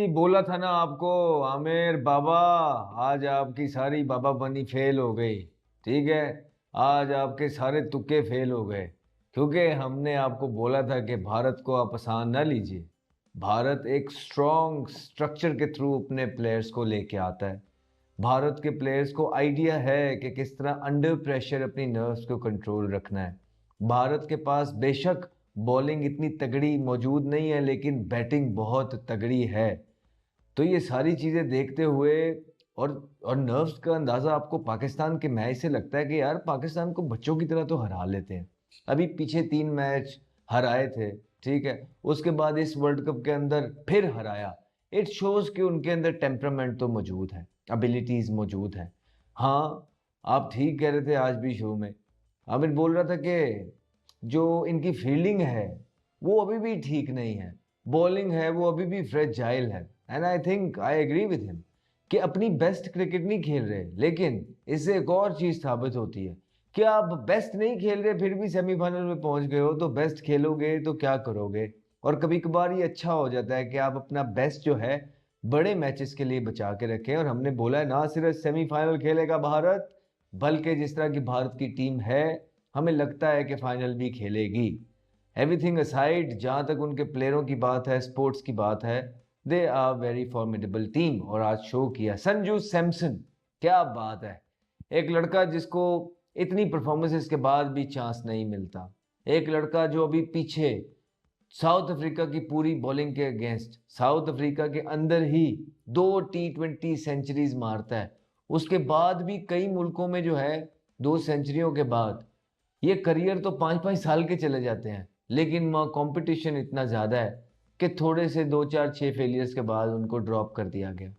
बोला था ना आपको आमिर बाबा, आज आपकी सारी बाबा बनी फेल हो गई। ठीक है, आज आपके सारे तुक्के फेल हो गए, क्योंकि हमने आपको बोला था कि भारत को आप आसान ना लीजिए। भारत एक स्ट्रॉन्ग स्ट्रक्चर के थ्रू अपने प्लेयर्स को लेके आता है। भारत के प्लेयर्स को आइडिया है कि किस तरह अंडर प्रेशर अपनी नर्व्स को कंट्रोल रखना है। भारत के पास बेशक बॉलिंग इतनी तगड़ी मौजूद नहीं है, लेकिन बैटिंग बहुत तगड़ी है। तो ये सारी चीज़ें देखते हुए और और नर्व्स का अंदाज़ा आपको पाकिस्तान के मैच से लगता है कि यार पाकिस्तान को बच्चों की तरह तो हरा लेते हैं। अभी पीछे 3 मैच हराए थे, ठीक है, उसके बाद इस वर्ल्ड कप के अंदर फिर हराया। इट शोज कि उनके अंदर टेम्परामेंट तो मौजूद है, एबिलिटीज मौजूद है। हाँ, आप ठीक कह रहे थे आज भी शो में। आमिर बोल रहा था कि जो इनकी फील्डिंग है वो अभी भी ठीक नहीं है, बॉलिंग है वो अभी भी फ्रेजाइल है। And I think I agree with him कि अपनी बेस्ट क्रिकेट नहीं खेल रहे। लेकिन इससे एक और चीज साबित होती है कि आप बेस्ट नहीं खेल रहे फिर भी सेमीफाइनल में पहुंच गए हो, तो बेस्ट खेलोगे तो क्या करोगे। और कभी कभार ये अच्छा हो जाता है कि आप अपना बेस्ट जो है बड़े मैचेस के लिए बचा के रखें। और हमने बोला है ना सिर्फ सेमीफाइनल खेलेगा भारत, बल्कि जिस तरह की भारत की टीम है हमें लगता है कि फाइनल भी खेलेगी। एवरीथिंग असाइड, जहां तक उनके प्लेयरों की बात है, स्पोर्ट्स की बात है, they are very formidable team. और आज शो किया संजू सैमसन, क्या बात है। एक लड़का जिसको इतनी परफॉर्मेंसेस के बाद भी चांस नहीं मिलता, एक लड़का जो अभी पीछे साउथ अफ्रीका की पूरी बॉलिंग के अगेंस्ट साउथ अफ्रीका के अंदर ही 2 T20 सेंचुरीज मारता है, उसके बाद भी कई मुल्कों में जो है 2 सेंचुरियों के बाद ये करियर तो 5-5 साल के चले जाते हैं। लेकिन वहाँ कंपटीशन इतना ज़्यादा है कि थोड़े से 2 4 6 फेलियर्स के बाद उनको ड्रॉप कर दिया गया।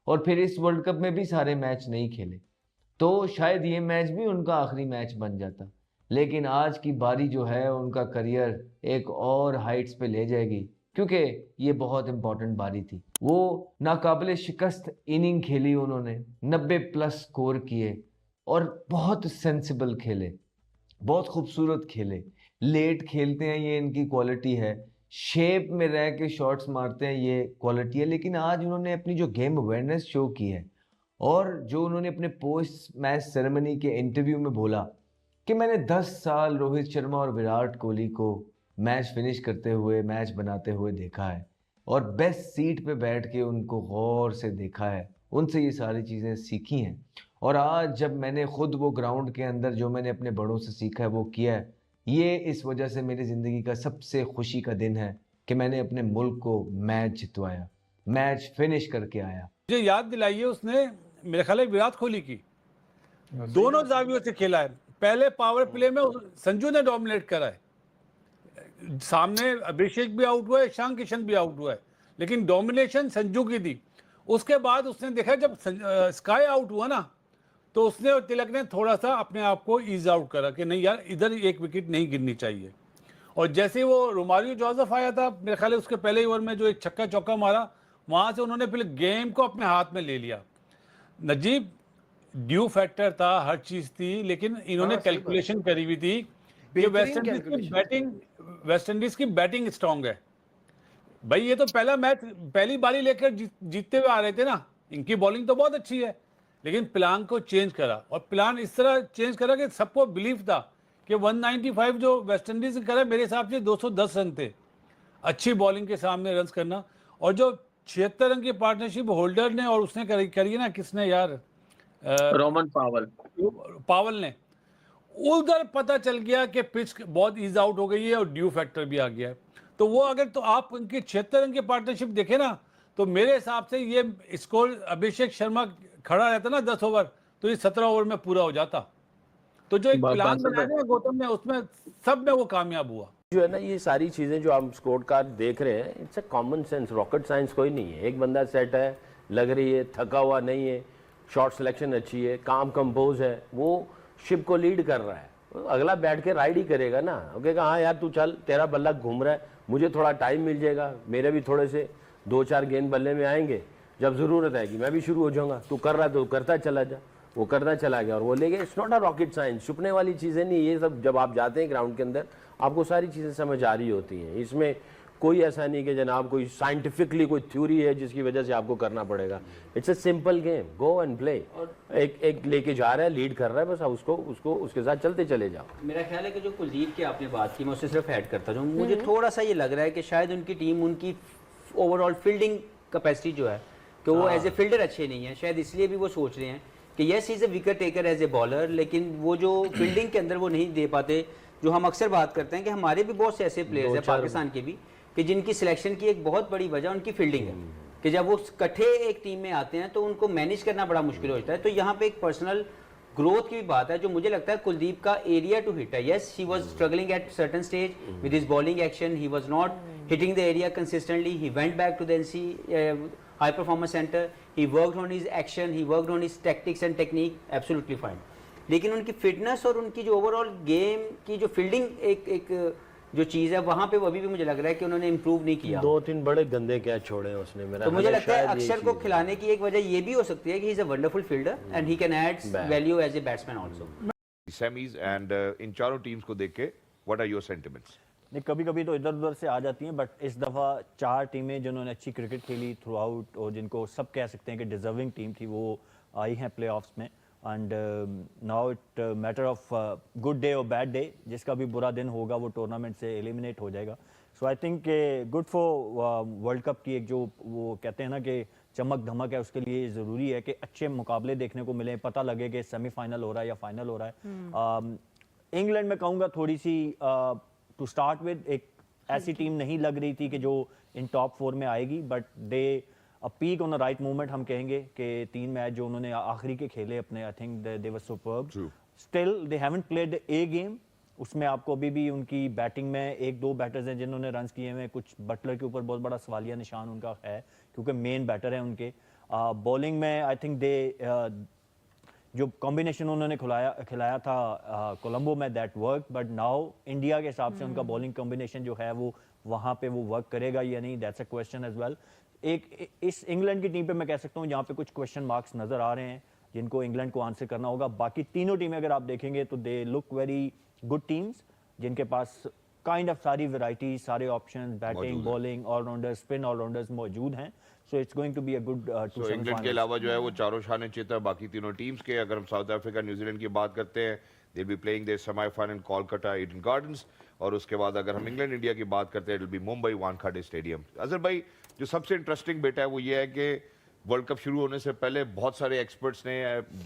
और फिर इस वर्ल्ड कप में भी सारे मैच नहीं खेले, तो शायद ये मैच भी उनका आखिरी मैच बन जाता। लेकिन आज की बारी जो है उनका करियर एक और हाइट्स पे ले जाएगी, क्योंकि ये बहुत इंपॉर्टेंट बारी थी। वो नाकाबिले शिकस्त इनिंग खेली उन्होंने, 90+ स्कोर किए और बहुत सेंसिबल खेले, बहुत खूबसूरत खेले। लेट खेलते हैं ये इनकी क्वालिटी है, शेप में रह के शॉट्स मारते हैं ये क्वालिटी है। लेकिन आज उन्होंने अपनी जो गेम अवेयरनेस शो की है और जो उन्होंने अपने पोस्ट मैच सेरेमनी के इंटरव्यू में बोला कि मैंने 10 साल रोहित शर्मा और विराट कोहली को मैच फिनिश करते हुए, मैच बनाते हुए देखा है और बेस्ट सीट पे बैठ के उनको गौर से देखा है, उनसे ये सारी चीज़ें सीखी हैं। और आज जब मैंने खुद वो ग्राउंड के अंदर जो मैंने अपने बड़ों से सीखा है वो किया है, ये इस वजह से मेरी ज़िंदगी का सबसे खुशी का दिन है कि मैंने अपने मुल्क को मैच जितवाया, मैच फिनिश करके आया। मुझे याद दिलाइए उसने, मेरे ख्याल है विराट कोहली की, दोनों जावियों से खेला है। पहले पावर प्ले में संजू ने डोमिनेट करा है, सामने अभिषेक भी आउट हुआ है, ईशान किशन भी आउट हुआ है, लेकिन डोमिनेशन संजू की थी। उसके बाद उसने देखा जब स्काई आउट हुआ ना, तो उसने और तिलक ने थोड़ा सा अपने आप को ईज आउट करा कि नहीं यार, इधर एक विकेट नहीं गिरनी चाहिए। और जैसे ही वो रोमारियो जोसेफ आया था, मेरे ख्याल है उसके पहले ओवर में जो एक छक्का चौका मारा, वहां से उन्होंने फिर गेम को अपने हाथ में ले लिया। नजीब, ड्यू फैक्टर था, हर चीज थी, लेकिन इन्होंने हाँ सही बात, कैलकुलेशन करी हुई थी कि बेहतरीन कैलकुलेशन थी। वेस्ट इंडीज की बैटिंग स्ट्रांग है। भाई ये तो पहला मैच पहली बारी लेकर जीतते हुए आ रहे थे ना, इनकी बॉलिंग तो बहुत अच्छी है, लेकिन प्लान को चेंज करा। और प्लान इस तरह चेंज करा कि सबको बिलीव था कि 195 जो वेस्ट इंडीज ने करा, मेरे हिसाब से 210 रन थे, अच्छी बॉलिंग के सामने रन करना। और जो 76 रन की पार्टनरशिप होल्डर ने और उसने करी है ना, किसने यार, रोमन पावल पावल ने, उधर पता चल गया कि पिच बहुत ईज आउट हो गई है और ड्यू फैक्टर भी आ गया है। तो वो अगर तो आप उनकी 76 रन की पार्टनरशिप देखें ना, तो मेरे हिसाब से ये स्कोर अभिषेक शर्मा खड़ा रहता ना 10 ओवर, तो ये 17 ओवर में पूरा हो जाता। तो जो एक प्लान बनाया ना गौतम ने, उसमें सब में वो कामयाब हुआ। जो है ना, ये सारी चीजें जो आप स्कोर कार्ड देख रहे हैं, it's a common sense, rocket science कोई नहीं है। एक बंदा सेट है, लग रही है, थका हुआ नहीं है, शॉट सिलेक्शन अच्छी है, काम कंपोज है, वो शिप को लीड कर रहा है। अगला बैठ के राइड ही करेगा ना, कहेगा हाँ यार तू चल, तेरा बल्ला घूम रहा है, मुझे थोड़ा टाइम मिल जाएगा, मेरे भी थोड़े से 2-4 गेंद बल्ले में आएंगे, जब जरूरत आएगी मैं भी शुरू हो जाऊंगा, तू कर रहा है तो करता चला जा। वो करता चला गया और वो ले गया। It's not a rocket science, छुपने वाली चीज़ें नहीं, ये सब जब आप जाते हैं ग्राउंड के अंदर आपको सारी चीज़ें समझ आ रही होती हैं। इसमें कोई ऐसा नहीं कि जनाब कोई साइंटिफिकली कोई थ्योरी है जिसकी वजह से आपको करना पड़ेगा। It's a simple game, go and play. एक लेके जा रहा है, लीड कर रहा है, बस उसको उसके साथ चलते चले जाओ। मेरा ख्याल है कि जो कुलदीप की आपने बात की, मैं उससे सिर्फ ऐड करता हूँ, मुझे थोड़ा सा ये लग रहा है कि शायद उनकी टीम, उनकी ओवरऑल फील्डिंग कैपेसिटी जो है कि वो एज ए फील्डर अच्छे नहीं है, शायद इसलिए भी वो सोच रहे हैं कि yes is a wicket taker as a bowler, लेकिन वो जो फील्डिंग के अंदर वो नहीं दे पाते। जो हम अक्सर बात करते हैं कि हमारे भी बहुत से ऐसे प्लेयर्स हैं पाकिस्तान के भी कि जिनकी सिलेक्शन की एक बहुत बड़ी वजह उनकी फील्डिंग है, कि जब वो इकट्ठे एक टीम में आते हैं तो उनको मैनेज करना बड़ा मुश्किल हो जाता है। तो यहाँ पे एक पर्सनल ग्रोथ की भी बात है जो मुझे लगता है कुलदीप का एरिया टू हिट है। Yes he was struggling at certain stage with his bowling action, he was not hitting the area consistently, he went back to the NC high performance centre, he worked on his action, he worked on his tactics and technique, absolutely fine. लेकिन उनकी fitness और उनकी जो overall game की जो fielding एक जो चीज है वहां पे वो अभी भी मुझे लग रहा है कि उन्होंने इंप्रूव नहीं किया। 2-3 बड़े गंदे कैच छोड़े हैं उसने। मेरा तो मुझे लगता है अक्षर को खिलाने की एक वजह ये भी हो सकती है कि he is a wonderful fielder and he can add value as a batsman also. Semis and इन चारों टीम्स को देख के व्हाट आर योर सेंटिमेंट्स? नहीं, कभी कभी तो इधर उधर से आ जाती हैं, बट इस दफ़ा 4 टीमें जिन्होंने अच्छी क्रिकेट खेली थ्रू आउट और जिनको सब कह सकते हैं कि डिजर्विंग टीम थी, वो आई हैं प्लेऑफ्स में। And now it matter of good day और बैड डे, जिसका भी बुरा दिन होगा वो टूर्नामेंट से एलिमिनेट हो जाएगा। So I think good for world cup की एक जो वो कहते हैं ना कि चमक धमक है, उसके लिए ज़रूरी है कि अच्छे मुकाबले देखने को मिले, पता लगे कि सेमीफाइनल हो रहा है या फाइनल हो रहा है। इंग्लैंड में कहूँगा थोड़ी सी टू स्टार्ट विद एक ऐसी टीम नहीं लग रही थी कि जो इन टॉप 4 में आएगी, but they a peak on the right movement. हम कहेंगे कि 3 मैच जो उन्होंने आखिरी के खेले अपने, I think they were superb. Still they haven't played a game, उसमें आपको अभी भी उनकी बैटिंग में 1-2 बैटर्स हैं जिन्होंने रन्स किए हैं। कुछ बटलर के ऊपर बहुत बड़ा सवालिया निशान उनका है क्योंकि मेन बैटर है उनके। बॉलिंग में आई थिंक दे जो कॉम्बिनेशन उन्होंने खिलाया था कोलंबो में, that work, but now India के हिसाब से उनका बॉलिंग कॉम्बिनेशन जो है वो वहाँ पे वो वर्क करेगा या नहीं, that's a question as well. एक इस इंग्लैंड की टीम पे मैं कह सकता हूँ जहाँ पे कुछ क्वेश्चन मार्क्स नज़र आ रहे हैं जिनको इंग्लैंड को आंसर करना होगा। बाकी तीनों टीमें अगर आप देखेंगे तो they look very good teams, जिनके पास काइंड ऑफ सारी वैरायटी, सारे options, batting, bowling, allrounders, spin allrounders मौजूद हैं। So it's going to be a good so England के अलावा जो है वो चारों शान चित है बाकी तीनों टीम्स के। अगर हम साउथ अफ्रीका न्यूजीलैंड की बात करते हैं, they be playing their semifinal Kolkata Eden Gardens, और उसके बाद अगर हम इंग्लैंड इंडिया की बात करते हैं, it will be Mumbai Wankhede stadium. Azhar भाई, जो सबसे इंटरेस्टिंग बेटा है वो ये है कि वर्ल्ड कप शुरू होने से पहले बहुत सारे एक्सपर्ट्स ने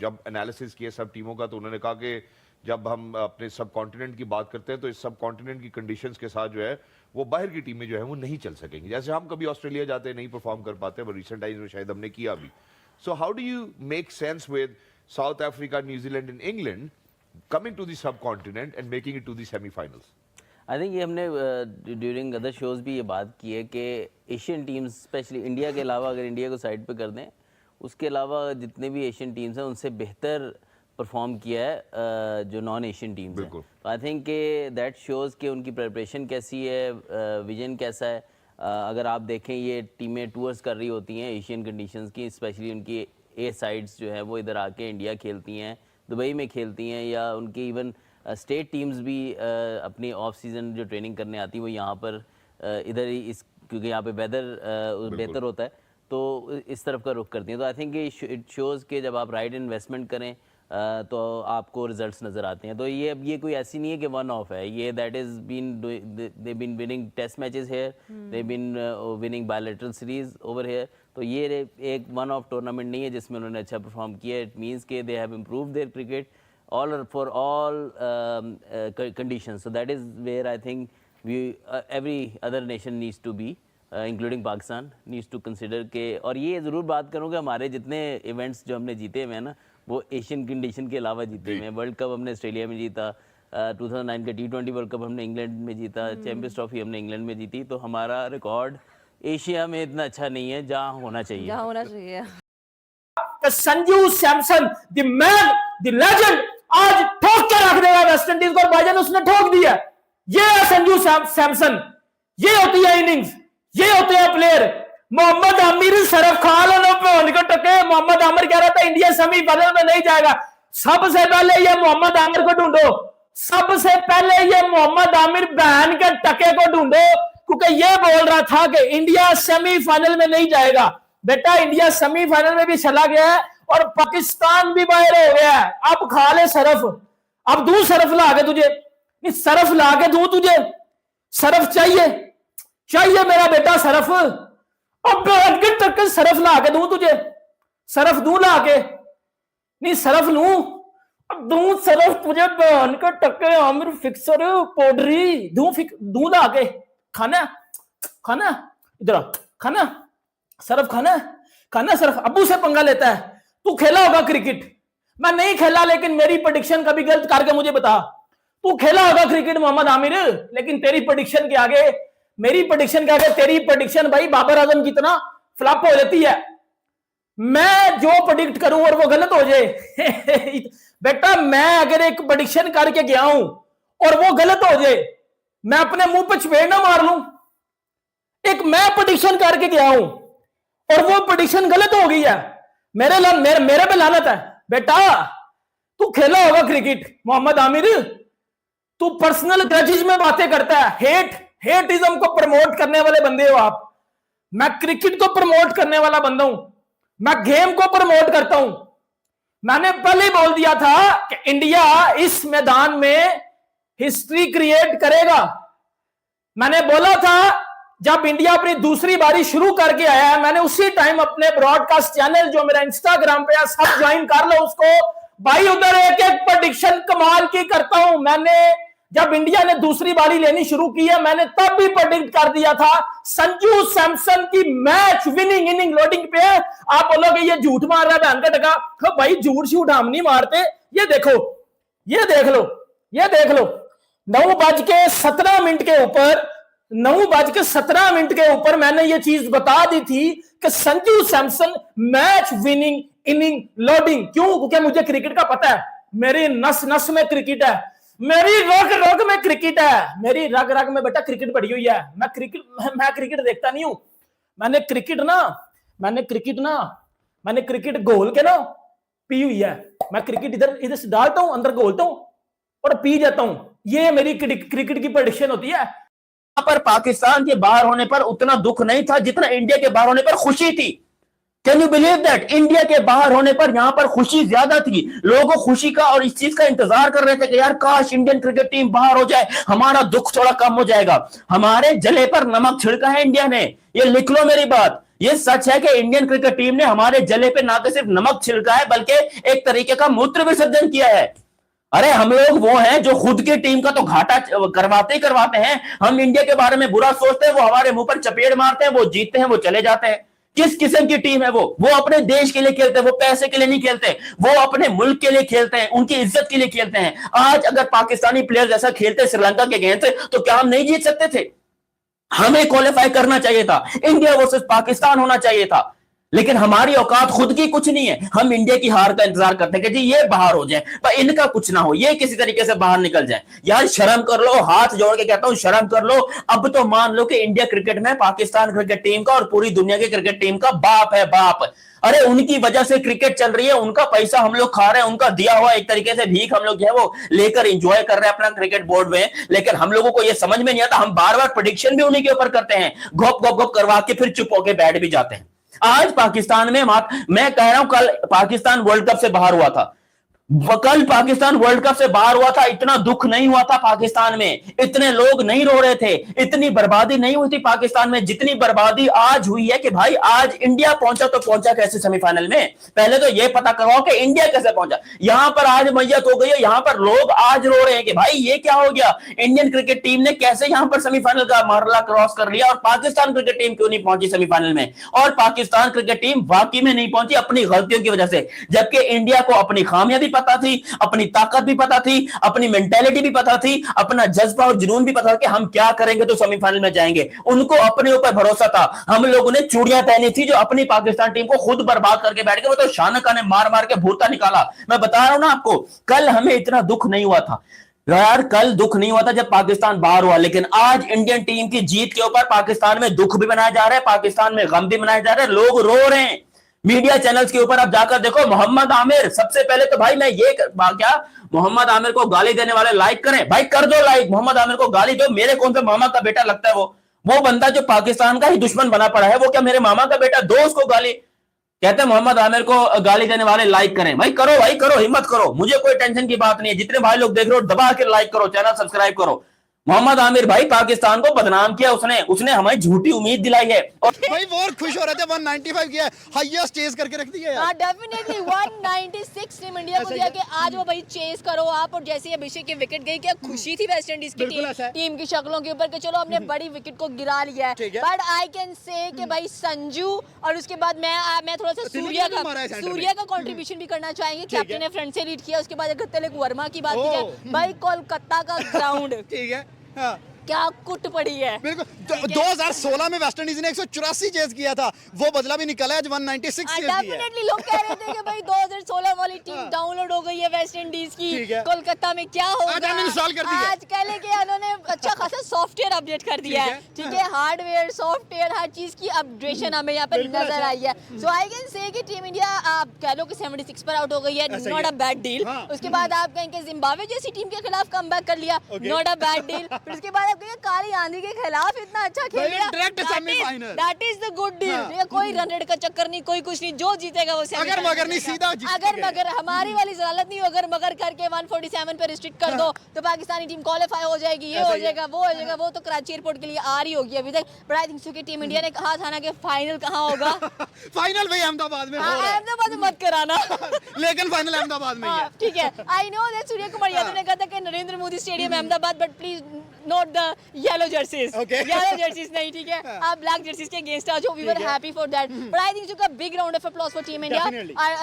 जब एनालिसिस किए सब टीमों का, तो उन्होंने कहा कि जब हम अपने सब कॉन्टिनेंट की बात करते हैं तो इस सब कॉन्टिनेंट की कंडीशंस के साथ जो है वो बाहर की टीमें जो है वो नहीं चल सकेंगी। जैसे हम कभी ऑस्ट्रेलिया जाते हैं नहीं परफॉर्म कर पाते, बट रिसेंट टाइम्स में शायद हमने किया भी। So how do you make sense with South Africa, New Zealand and England coming to the subcontinent and making it to the semifinals? I think ये हमने ड्यूरिंग अदर शोज भी ये बात की है कि एशियन टीम्स, स्पेशली इंडिया के अलावा, अगर इंडिया को साइड पे कर दें, उसके अलावा जितने भी एशियन टीम्स हैं उनसे बेहतर परफॉर्म किया है जो नॉन एशियन टीम्स हैं। तो आई थिंक के दैट शोज़ कि उनकी प्रिपरेशन कैसी है, विजन कैसा है। अगर आप देखें ये टीमें टूर्स कर रही होती हैं एशियन कंडीशंस की, स्पेशली उनकी ए साइड्स जो है वो इधर आके इंडिया खेलती हैं, दुबई में खेलती हैं, या उनकी इवन स्टेट टीम्स भी अपनी ऑफ सीज़न जो ट्रेनिंग करने आती है वो यहाँ पर इधर ही इस, क्योंकि यहाँ पे वेदर बेहतर होता है तो इस तरफ का रुख करती हैं। तो आई थिंक इट शोज़ कि जब आप राइट इन्वेस्टमेंट करें तो आपको रिजल्ट्स नज़र आते हैं। तो ये कोई ऐसी नहीं है कि वन ऑफ है, ये that is been they been winning test matches here, they been winning bilateral series over here. तो ये एक वन ऑफ टूर्नामेंट नहीं है जिसमें उन्होंने अच्छा परफॉर्म किया। इट मीन्स के they have improve their cricket all for all conditions. So that is where I think every other nation needs to be, including Pakistan, needs to consider के, और ये ज़रूर बात करूँगा हमारे जितने इवेंट्स जो हमने जीते हुए हैं ना वो एशियन कंडीशन के अलावा जीते हुए हैं। वर्ल्ड कप हमने ऑस्ट्रेलिया में जीता, 2009 का T20 वर्ल्ड कप हमने इंग्लैंड में जीता, चैंपियंस ट्रॉफी हमने इंग्लैंड में जीती। तो हमारा रिकॉर्ड एशिया में इतना अच्छा नहीं है जहाँ होना चाहिए। Sanju Samson, the man, the legend, आज ठोक के रख देगा वेस्ट इंडीज को, और भाईजान उसने ठोक दिया। ये है संजू सैमसन, ये होती है इनिंग्स, ये होते हैं प्लेयर। मोहम्मद आमिर सरफ खान को टके, मोहम्मद आमिर कह रहा था इंडिया सेमीफाइनल में नहीं जाएगा। सबसे पहले ये मोहम्मद आमिर को ढूंढो, सबसे पहले ये मोहम्मद आमिर बहन के टके को ढूंढो। क्योंकि ये बोल रहा था कि इंडिया सेमीफाइनल में नहीं जाएगा। बेटा इंडिया सेमीफाइनल में भी चला गया है और पाकिस्तान भी बाहर हो गया है। अब खा ले सरफ, अब दूं सरफ ला के तुझे, नहीं सरफ ला के दूं तुझे, सरफ चाहिए, चाहिए मेरा बेटा सरफ, अब तक सरफ ला के दूं तुझे, सरफ दूं ला के, नहीं सरफ लूं, अब दूं सरफ तुझे, बहन के टक्के आमिर फिक्सर पाउडरी दूं ला के, खाना खाना इधर खाना सरफ खाना सरफ। अब्बू से पंगा लेता है। तू खेला होगा क्रिकेट, मैं नहीं खेला, लेकिन मेरी प्रेडिक्शन कभी गलत करके मुझे बता। तू खेला होगा क्रिकेट मोहम्मद आमिर, लेकिन तेरी प्रेडिक्शन के आगे, मेरी प्रेडिक्शन के आगे तेरी प्रेडिक्शन भाई बाबर आजम की तरह फ्लॉप हो जाती है। मैं जो प्रेडिक्ट करूं और वो गलत हो जाए बेटा, मैं अगर एक प्रेडिक्शन करके गया हूं और वो गलत हो जाए, मैं अपने मुंह पे चपेट ना मार लूं। एक मैं प्रेडिक्शन करके गया हूं और वो प्रेडिक्शन गलत हो गई है, मेरे पे लानत है। बेटा तू खेला होगा क्रिकेट मोहम्मद आमिर, तू पर्सनल ग्रजेस में बातें करता है, हेटिज्म को प्रमोट करने वाले बंदे हो आप। मैं क्रिकेट को प्रमोट करने वाला बंदा हूं, मैं गेम को प्रमोट करता हूं। मैंने पहले ही बोल दिया था कि इंडिया इस मैदान में हिस्ट्री क्रिएट करेगा। मैंने बोला था जब इंडिया अपनी दूसरी बारी शुरू करके आया है, मैंने उसी टाइम अपने ब्रॉडकास्ट चैनल जो मेरा इंस्टाग्राम पे है सब ज्वाइन कर लो उसको भाई, उधर एक एक प्रेडिक्शन कमाल की करता हूं। मैंने जब इंडिया ने दूसरी बारी लेनी शुरू की है, मैंने तब भी प्रेडिक्ट कर दिया था संजू सैमसन की मैच विनिंग इनिंग लोडिंग पे है। आप बोलोगे ये झूठ मार रहा है बहन का टका, तो भाई झूठ शूठ हम नहीं मारते। ये देखो, ये देख लो, ये देख लो, 9:17 के ऊपर 9:17 के ऊपर मैंने ये चीज बता दी थी कि Sanju Samson match winning inning loading. क्यों? क्योंकि मुझे क्रिकेट का पता है, मेरी नस नस में क्रिकेट है, मेरी रग रग में क्रिकेट है, मेरी रग रग में बेटा क्रिकेट पड़ी हुई है। मैं क्रिकेट देखता नहीं हूं। मैंने क्रिकेट घोल के ना पी हुई है। मैं क्रिकेट इधर से डालता हूं, अंदर घोलता हूं और पी जाता हूं। ये मेरी क्रिकेट की प्रेडिक्शन होती है। पर पाकिस्तान के बाहर होने पर उतना दुख नहीं था जितना इंडिया के बाहर होने पर खुशी थी। Can you believe that? India के बाहर होने पर यहां पर खुशी ज्यादा थी, लोगों को खुशी का और इस चीज का इंतजार कर रहे थे कि यार काश इंडियन क्रिकेट टीम बाहर हो जाए, हमारा दुख थोड़ा कम हो जाएगा। हमारे जले पर नमक छिड़का है इंडिया ने, ये लिख लो मेरी बात। ये सच है कि इंडियन क्रिकेट टीम ने हमारे जले पे ना सिर्फ नमक छिड़का है बल्कि एक तरीके का मूत्र विसर्जन किया है। अरे हम लोग वो हैं जो खुद की टीम का तो घाटा करवाते हैं। हम इंडिया के बारे में बुरा सोचते हैं, वो हमारे मुंह पर चपेट मारते हैं, वो जीतते हैं, वो चले जाते हैं। किस किस्म की टीम है वो अपने देश के लिए खेलते हैं, वो पैसे के लिए नहीं खेलते, वो अपने मुल्क के लिए खेलते हैं, उनकी इज्जत के लिए खेलते हैं। आज अगर पाकिस्तानी प्लेयर जैसा खेलते श्रीलंका के अगेंस्ट तो क्या हम नहीं जीत सकते थे? हमें क्वालिफाई करना चाहिए था, इंडिया वर्सेस पाकिस्तान होना चाहिए था। लेकिन हमारी औकात खुद की कुछ नहीं है। हम इंडिया की हार का इंतजार करते हैं कि जी ये बाहर हो जाए, पर इनका कुछ ना हो, ये किसी तरीके से बाहर निकल जाए। यार शर्म कर लो, हाथ जोड़ के कहता हूं शर्म कर लो। अब तो मान लो कि इंडिया क्रिकेट में पाकिस्तान क्रिकेट टीम का और पूरी दुनिया की क्रिकेट टीम का बाप है, बाप। अरे उनकी वजह से क्रिकेट चल रही है, उनका पैसा हम लोग खा रहे हैं, उनका दिया हुआ एक तरीके से भीख हम लोग जो है वो लेकर एंजॉय कर रहे हैं अपना क्रिकेट बोर्ड में। लेकिन हम लोगों को ये समझ में नहीं आता, हम बार बार प्रेडिक्शन भी उन्हीं के ऊपर करते हैं, घोप घोप घोप करवा के फिर चुप होके बैठ भी जाते हैं। आज पाकिस्तान में मैं कह रहा हूं कल पाकिस्तान वर्ल्ड कप से बाहर हुआ था, कल पाकिस्तान वर्ल्ड कप से बाहर हुआ था, इतना दुख नहीं हुआ था पाकिस्तान में, इतने लोग नहीं रो रहे थे, इतनी बर्बादी नहीं हुई थी पाकिस्तान में जितनी बर्बादी आज हुई है। कि भाई आज इंडिया पहुंचा तो पहुंचा कैसे सेमीफाइनल में? पहले तो यह पता करवाओ कि इंडिया कैसे पहुंचा। यहां पर आज मैयत हो गई है, यहां पर लोग आज रो रहे हैं कि भाई ये क्या हो गया, इंडियन क्रिकेट टीम ने कैसे यहां पर सेमीफाइनल का मार्ला क्रॉस कर लिया और पाकिस्तान क्रिकेट टीम क्यों नहीं पहुंची सेमीफाइनल में? और पाकिस्तान क्रिकेट टीम वाकई में नहीं पहुंची अपनी गलतियों की वजह से, जबकि इंडिया को अपनी खामियां भी पता थी, अपनी ताकत भी पता थी, अपनी मेंटालिटी भी पता थी, अपना जज्बा और जुनून भी पता था कि हम क्या करेंगे तो सेमीफाइनल में जाएंगे। उनको अपने ऊपर भरोसा था। हम लोगों ने चूड़ियां पहनी थी जो अपनी पाकिस्तान टीम को खुद बर्बाद करके बैठ गए, वो तो शानका ने मार मार के भूता निकाला। मैं बता रहा हूं ना आपको, कल हमें इतना दुख नहीं हुआ था यार, कल दुख नहीं हुआ था जब पाकिस्तान बाहर हुआ। लेकिन आज इंडियन टीम की जीत के ऊपर पाकिस्तान में दुख भी मनाया जा रहा है, पाकिस्तान में गम भी मनाया जा रहा है, लोग रो रहे हैं। मीडिया चैनल्स के ऊपर आप जाकर देखो, मोहम्मद आमिर सबसे पहले तो भाई मैं ये क्या मोहम्मद आमिर को गाली देने वाले लाइक करें, भाई कर दो लाइक, मोहम्मद आमिर को गाली दो। मेरे कौन से मामा का बेटा लगता है वो वो बंदा जो पाकिस्तान का ही दुश्मन बना पड़ा है, वो क्या मेरे मामा का बेटा दोस्त को गाली कहते हैं मोहम्मद आमिर को गाली देने वाले लाइक करें। भाई करो, भाई करो, हिम्मत करो, मुझे कोई टेंशन की बात नहीं है। जितने भाई लोग देख रहे हो दबा के लाइक करो, चैनल सब्सक्राइब करो। मोहम्मद आमिर भाई पाकिस्तान को बदनाम किया उसने हमें झूठी उम्मीद दिलाई है। और भाई वो और खुश हो रहे थे 195 किया, हाईएस्ट चेज करके रख दिया यार। डेफिनेटली 196 टीम इंडिया को दिया कि आज वो भाई चेस करो आप। और जैसे ही अभिषेक की विकेट गई, क्या खुशी थी वेस्ट इंडीज की टीम की शक्लों के ऊपर कि चलो हमने बड़ी विकेट को गिरा लिया है। बट आई कैन से कि भाई संजू और उसके बाद मैं थोड़ा सा सूर्या का कंट्रीब्यूशन भी करना चाहेंगे। कैप्टन ने फ्रंट से लीड किया, उसके बाद अगर तिलक वर्मा की बात की जाए, भाई कोलकाता का ग्राउंड ठीक है, हाँ क्या कुट पड़ी है। बिल्कुल 2016 में वेस्ट इंडीज ने 184 चेज किया था, वो बदला भी निकला है, आज 196 चेज किया है। डेफिनेटली लोग कह रहे थे कि भाई 2016 वाली टीम डाउनलोड हो गई है वेस्ट इंडीज की, कोलकाता में क्या होगा। आज इंस्टॉल कर दिया, आज कह ले कि उन्होंने अच्छा खासा सॉफ्टवेयर अपडेट कर दिया है, ठीक है, हार्डवेयर सॉफ्टवेयर हर चीज की अपडेशन हमें यहाँ पे नजर आई है। सो आई कैन से कि टीम इंडिया आप कह लो कि 76 पर आउट हो गई है, नॉट अ बैड डील। उसके बाद आप कहेंगे जिम्बाब्वे जैसी टीम के खिलाफ कमबैक कर लिया, नॉट अ बैड डील। फिर उसके बाद काली आंधी के खिलाफ इतना अच्छा खेल लिया, that is the good deal. कोई रन रेट का चक्कर नहीं, कोई कुछ नहीं, जो जीतेगा वो अगर मगर नहीं सीधा अगर मगर हमारी वाली जलालत नहीं, अगर मगर करके 147 पे रिस्ट्रिक्ट कर दो तो पाकिस्तानी टीम क्वालिफाई हो जाएगी, ये हो जाएगा, वो हो जाएगा। वो तो कराची एयरपोर्ट के लिए आ रही होगी अभी तक। बट आई थिंक सो कि टीम इंडिया ने कहा था ना कि फाइनल कहाँ होगा। फाइनल भाई अहमदाबाद में, अहमदाबाद में मत कराना लेकिन फाइनल अहमदाबाद में ही है, ठीक है। I know that Surya Kumar Yadav ने कहा था कि Narendra Modi stadium Ahmedabad, but please not the yellow jerseys, yellow jerseys नहीं, ठीक है, आप ब्लैक जर्सीज के अगेंस्ट आ जाओ। We were happy for that. But I think so big round of applause for team India,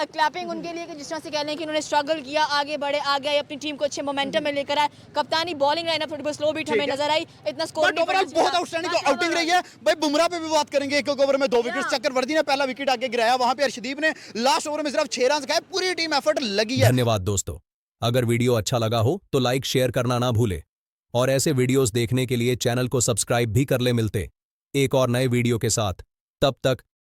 clapping उनके लिए कि जिस तरह से कह लें कि उन्होंने स्ट्रगल किया, आगे बढ़े, आगे अपनी टीम को अच्छे मोमेंटम में लेकर आए। कप्तानी बॉलिंग लाइनअप थोड़ी बहुत स्लो बीट हमें नजर आई, इतना स्कोर बट ओवरऑल बहुत आउटस्टैंडिंग आउटिंग रही है। भाई बुमराह पे भी बात करेंगे, एक ओवर में 2 विकेट, चक्रवर्ती ने पहला विकेट आगे गिराया, वहां पे अर्शदीप ने लास्ट ओवर में सिर्फ 6 रन खाए, पूरी टीम एफर्ट लगी है। धन्यवाद दोस्तों, अगर वीडियो अच्छा लगा हो तो लाइक शेयर करना ना भूले और ऐसे वीडियोस देखने के लिए चैनल को सब्सक्राइब भी कर ले। मिलते एक और नए वीडियो के साथ, तब तक